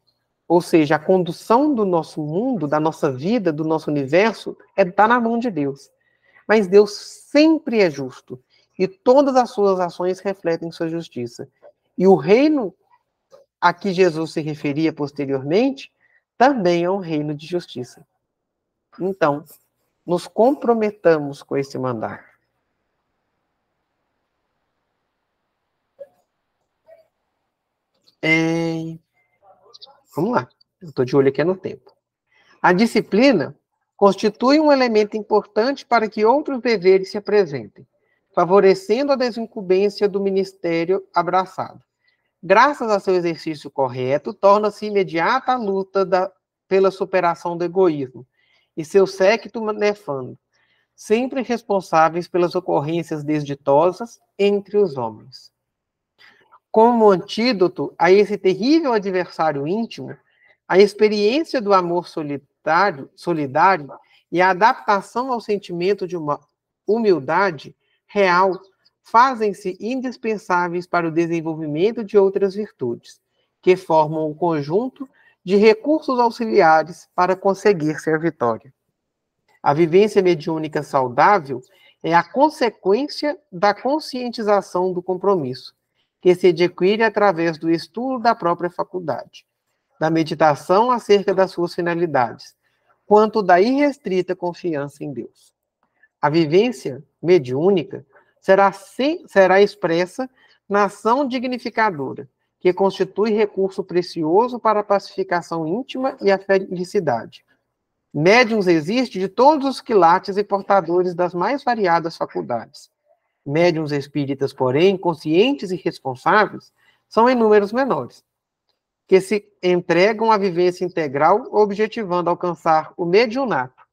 ou seja, a condução do nosso mundo, da nossa vida, do nosso universo, está na mão de Deus. Mas Deus sempre é justo. E todas as suas ações refletem sua justiça. E o reino a que Jesus se referia posteriormente também é um reino de justiça. Então, nos comprometamos com esse mandato. Vamos lá. Eu estou de olho aqui no tempo. A disciplina constitui um elemento importante para que outros deveres se apresentem, favorecendo a desincumbência do ministério abraçado. Graças a seu exercício correto, torna-se imediata a luta pela superação do egoísmo e seu séquito nefando, sempre responsáveis pelas ocorrências desditosas entre os homens. Como antídoto a esse terrível adversário íntimo, a experiência do amor solidário e a adaptação ao sentimento de uma humildade real fazem-se indispensáveis para o desenvolvimento de outras virtudes, que formam um conjunto de recursos auxiliares para conseguir-se a vitória. A vivência mediúnica saudável é a consequência da conscientização do compromisso, que se adquire através do estudo da própria faculdade, da meditação acerca das suas finalidades, quanto da irrestrita confiança em Deus. A vivência mediúnica será expressa na ação dignificadora, que constitui recurso precioso para a pacificação íntima e a felicidade. Médiuns existem de todos os quilates e portadores das mais variadas faculdades. Médiuns espíritas, porém, conscientes e responsáveis, são em números menores, que se entregam à vivência integral, objetivando alcançar o mediunato,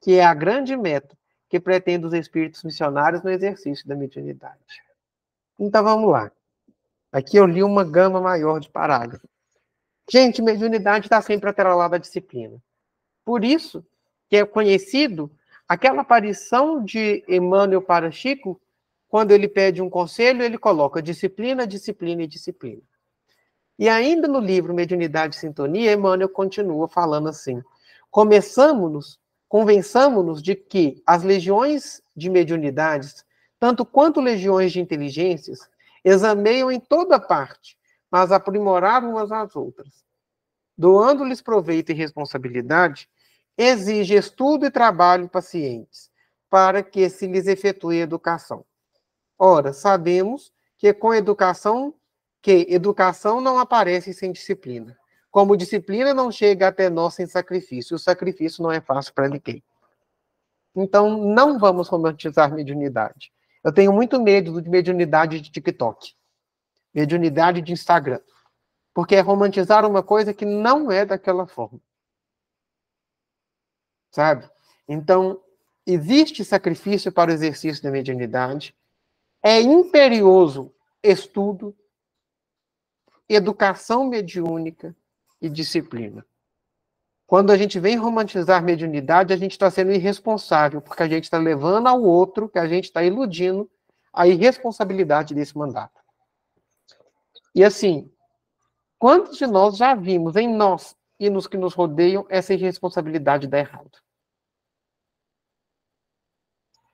que é a grande meta que pretende os espíritos missionários no exercício da mediunidade. Então, vamos lá. Aqui eu li uma gama maior de parágrafos. Gente, mediunidade está sempre atrelada à disciplina. Por isso que é conhecido aquela aparição de Emmanuel para Chico, quando ele pede um conselho, ele coloca disciplina, disciplina e disciplina. E ainda no livro Mediunidade e Sintonia, Emmanuel continua falando assim: convençamo-nos de que as legiões de mediunidades, tanto quanto legiões de inteligências, exameiam em toda parte, mas aprimorar umas às outras. Doando-lhes proveito e responsabilidade, exige estudo e trabalho pacientes, para que se lhes efetue educação. Ora, sabemos que educação não aparece sem disciplina, como disciplina não chega até nós sem sacrifício. O sacrifício não é fácil para ninguém. Então, não vamos romantizar mediunidade. Eu tenho muito medo de mediunidade de TikTok, mediunidade de Instagram, porque é romantizar uma coisa que não é daquela forma. Sabe? Então, existe sacrifício para o exercício da mediunidade, é imperioso estudo, educação mediúnica e disciplina. Quando a gente vem romantizar mediunidade, a gente está sendo irresponsável, porque a gente está levando ao outro, que a gente está iludindo a irresponsabilidade desse mandato. E assim, quantos de nós já vimos em nós e nos que nos rodeiam essa irresponsabilidade dar errado?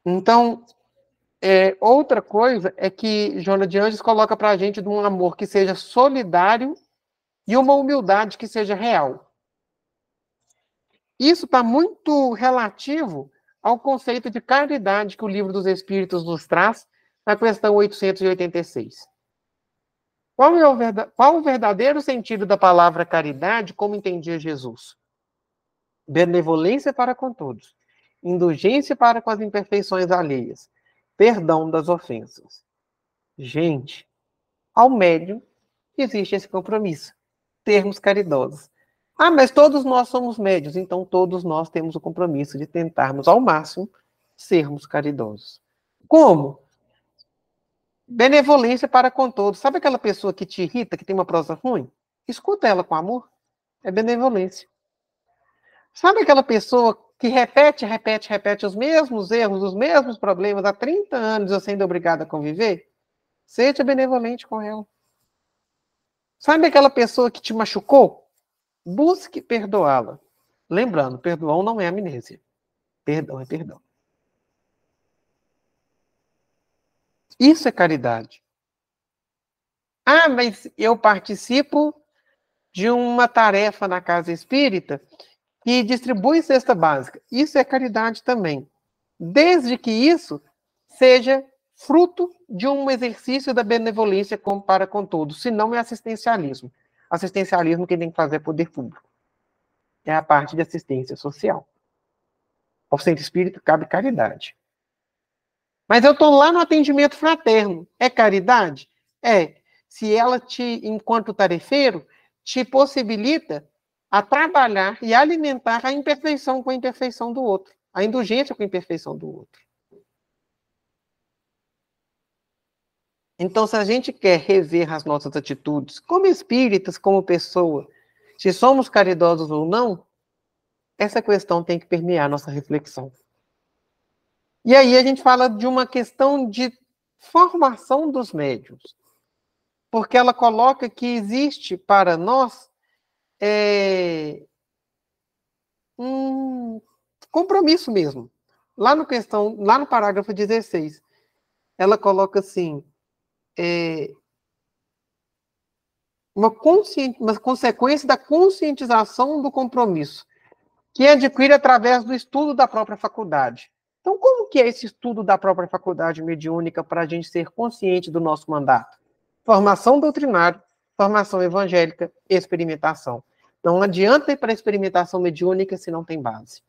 Então, outra coisa é que Joana de Anjos coloca para a gente de um amor que seja solidário e uma humildade que seja real. Isso está muito relativo ao conceito de caridade que o Livro dos Espíritos nos traz na questão 886. Qual o verdadeiro sentido da palavra caridade, como entendia Jesus? Benevolência para com todos, indulgência para com as imperfeições alheias, perdão das ofensas. Gente, ao médium existe esse compromisso, sermos caridosos. Ah, mas todos nós somos médios, então todos nós temos o compromisso de tentarmos ao máximo sermos caridosos. Como? Benevolência para com todos. Sabe aquela pessoa que te irrita, que tem uma prosa ruim? Escuta ela com amor. É benevolência. Sabe aquela pessoa que repete os mesmos erros, os mesmos problemas há 30 anos eu sendo obrigada a conviver? Seja benevolente com ela. Sabe aquela pessoa que te machucou? Busque perdoá-la. Lembrando, perdão não é amnésia. Perdão é perdão. Isso é caridade. Ah, mas eu participo de uma tarefa na casa espírita que distribui cesta básica. Isso é caridade também. Desde que isso seja fruto de um exercício da benevolência para com todos. Senão é assistencialismo. Assistencialismo que tem que fazer é poder público. É a parte de assistência social. Ao centro espírita cabe caridade. Mas eu estou lá no atendimento fraterno. É caridade? É. Se ela enquanto tarefeiro, te possibilita a trabalhar e alimentar a imperfeição com a imperfeição do outro. A indulgência com a imperfeição do outro. Então, se a gente quer rever as nossas atitudes, como espíritas, como pessoa, se somos caridosos ou não, essa questão tem que permear a nossa reflexão. E aí a gente fala de uma questão de formação dos médiuns. Porque ela coloca que existe para nós um compromisso mesmo. Lá no parágrafo 16, ela coloca assim, uma consequência da conscientização do compromisso, que adquire através do estudo da própria faculdade. Então, como que é esse estudo da própria faculdade mediúnica para a gente ser consciente do nosso mandato? Formação doutrinária, formação evangélica, experimentação. Não adianta ir para a experimentação mediúnica se não tem base.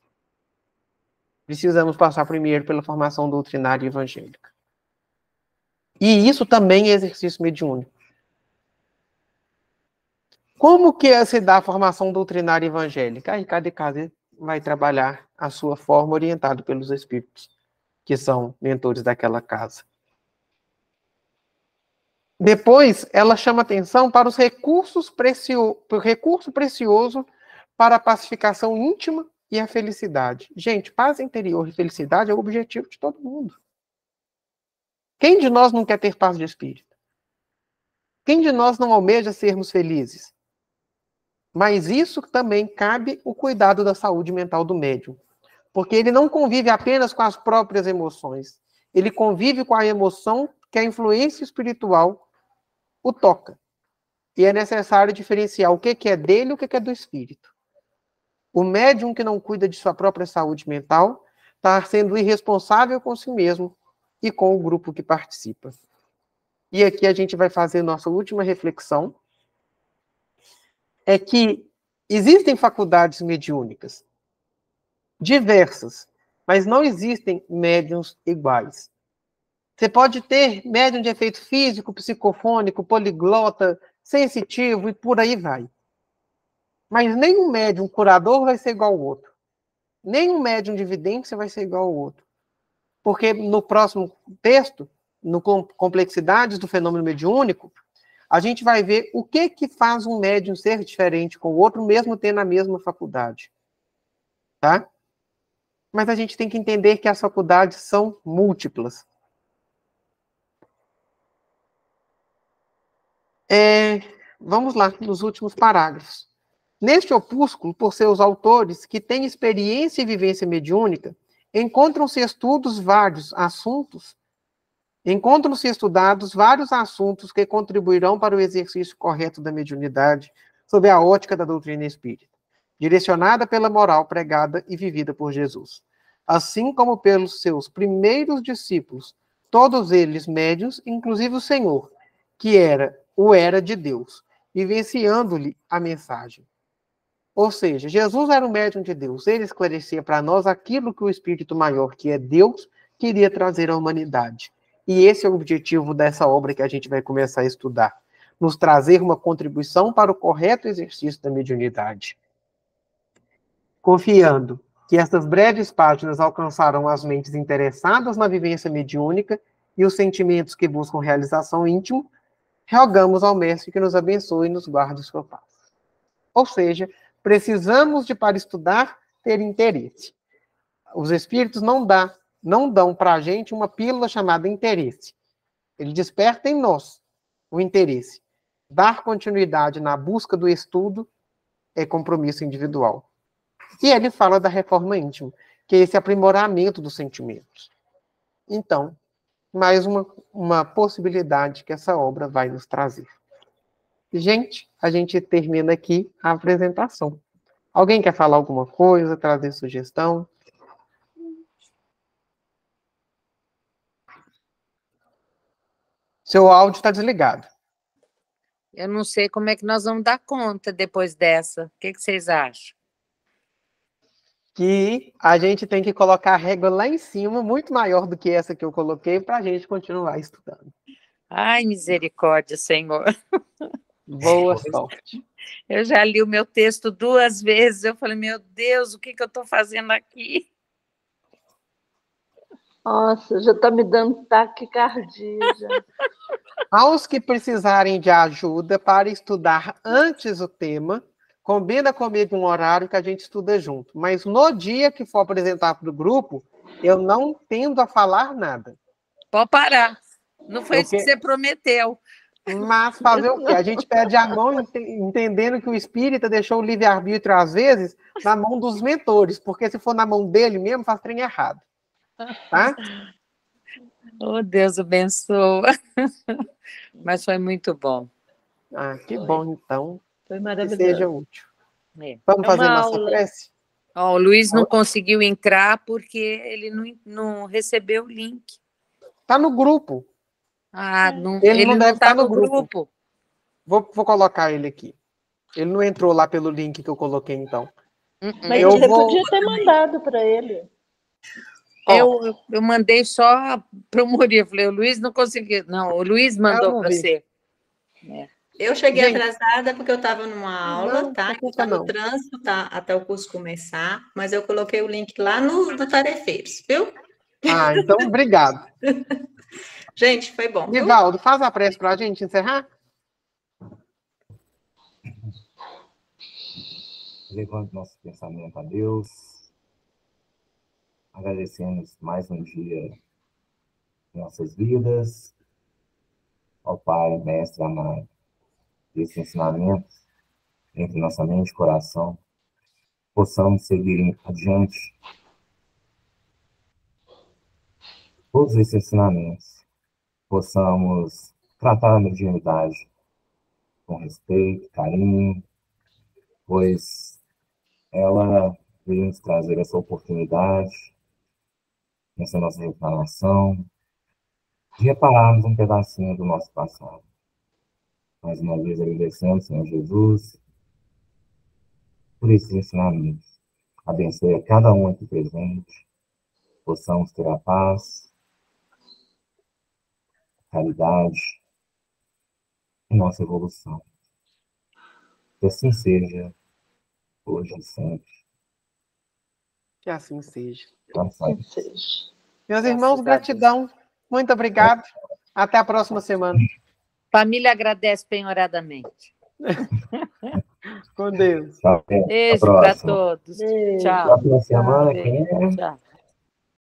Precisamos passar primeiro pela formação doutrinária e evangélica. E isso também é exercício mediúnico. Como que se dá a formação doutrinária evangélica? Aí cada casa vai trabalhar a sua forma orientada pelos espíritos, que são mentores daquela casa. Depois, ela chama atenção para os recurso precioso para a pacificação íntima e a felicidade. Gente, paz interior e felicidade é o objetivo de todo mundo. Quem de nós não quer ter paz de espírito? Quem de nós não almeja sermos felizes? Mas isso também cabe o cuidado da saúde mental do médium. Porque ele não convive apenas com as próprias emoções. Ele convive com a emoção que a influência espiritual o toca. E é necessário diferenciar o que é dele e o que é do espírito. O médium que não cuida de sua própria saúde mental está sendo irresponsável com si mesmo e com o grupo que participa. E aqui a gente vai fazer nossa última reflexão. É que existem faculdades mediúnicas, diversas, mas não existem médiuns iguais. Você pode ter médium de efeito físico, psicofônico, poliglota, sensitivo e por aí vai. Mas nenhum médium curador vai ser igual ao outro. Nenhum médium de evidência vai ser igual ao outro. Porque no próximo texto, no Complexidades do Fenômeno Mediúnico, a gente vai ver o que faz um médium ser diferente com o outro, mesmo tendo a mesma faculdade. Tá? Mas a gente tem que entender que as faculdades são múltiplas. Vamos lá, nos últimos parágrafos. Neste opúsculo, por seus autores, que têm experiência e vivência mediúnica, encontram-se estudados vários assuntos que contribuirão para o exercício correto da mediunidade, sob a ótica da doutrina espírita, direcionada pela moral pregada e vivida por Jesus, assim como pelos seus primeiros discípulos, todos eles médiuns, inclusive o Senhor, que era de Deus, vivenciando-lhe a mensagem. Ou seja, Jesus era o médium de Deus, ele esclarecia para nós aquilo que o Espírito Maior, que é Deus, queria trazer à humanidade. E esse é o objetivo dessa obra que a gente vai começar a estudar, nos trazer uma contribuição para o correto exercício da mediunidade. Confiando que estas breves páginas alcançarão as mentes interessadas na vivência mediúnica e os sentimentos que buscam realização íntima, rogamos ao Mestre que nos abençoe e nos guarde sua paz. Ou seja, precisamos de, para estudar, ter interesse. Os espíritos não dão para a gente uma pílula chamada interesse. Ele desperta em nós o interesse. Dar continuidade na busca do estudo é compromisso individual. E ele fala da reforma íntima, que é esse aprimoramento dos sentimentos. Então, mais uma possibilidade que essa obra vai nos trazer. Gente, a gente termina aqui a apresentação. Alguém quer falar alguma coisa, trazer sugestão? Seu áudio está desligado. Eu não sei como é que nós vamos dar conta depois dessa. O que vocês acham? Que a gente tem que colocar a régua lá em cima, muito maior do que essa que eu coloquei, para a gente continuar estudando. Ai, misericórdia, Senhor. Boa sorte. Eu já li o meu texto 2 vezes, eu falei, meu Deus, o que eu estou fazendo aqui? Nossa, já está me dando taquicardia. Já. Aos que precisarem de ajuda para estudar antes o tema, combina comigo um horário que a gente estuda junto. Mas no dia que for apresentar para o grupo, eu não tendo a falar nada. Pode parar. Não foi isso que você prometeu. Mas fazer o quê? A gente perde a mão entendendo que o espírita deixou o livre-arbítrio, às vezes, na mão dos mentores, porque se for na mão dele mesmo, faz trem errado. Tá? Oh, Deus abençoa. Mas foi muito bom. Ah, que bom, então. Foi Que maravilhoso. seja útil. É. Vamos fazer uma nossa aula. prece? Oh, o Luiz não conseguiu entrar porque ele não recebeu o link. Tá no grupo. Ah, não, Ele ele não não deve está estar no no grupo. Vou colocar ele aqui. Ele não entrou lá pelo link que eu coloquei, então. Mas Eu você vou- podia ter mandado para ele. Eu mandei só para o Murilo. Falei, o Luiz não conseguiu. Não, o Luiz mandou não para vi. você. Eu cheguei Gente, atrasada porque eu estava numa aula, não, tá? não Eu culpa estava não. no trânsito, tá? Até o curso começar, mas eu coloquei o link lá no Tarefeiros, viu? Ah, então, obrigado. Gente, foi bom, viu? Nivaldo, faz a prece para a gente encerrar? Levante nosso pensamento a Deus. Agradecemos mais um dia em nossas vidas. Ó Pai, Mestre amado, esses ensinamentos entre nossa mente e coração, possamos seguir adiante todos esses ensinamentos, possamos tratar a mediunidade com respeito, carinho, pois ela veio nos trazer essa oportunidade, nessa nossa reencarnação, de repararmos um pedacinho do nosso passado. Mais uma vez agradecendo, Senhor Jesus, por esses ensinamentos. Abençoe a cada um aqui presente, possamos ter a paz, a caridade e nossa evolução. Que assim seja, hoje e sempre. Que assim seja. Graças a Assim Deus. seja. Meus Graças irmãos, a gratidão. Muito obrigado. Até a próxima semana. Família agradece penhoradamente. Com Deus. Tchau, até a Beijo para próxima. todos. Beijo. Tchau. Próxima semana, quem é? Tchau.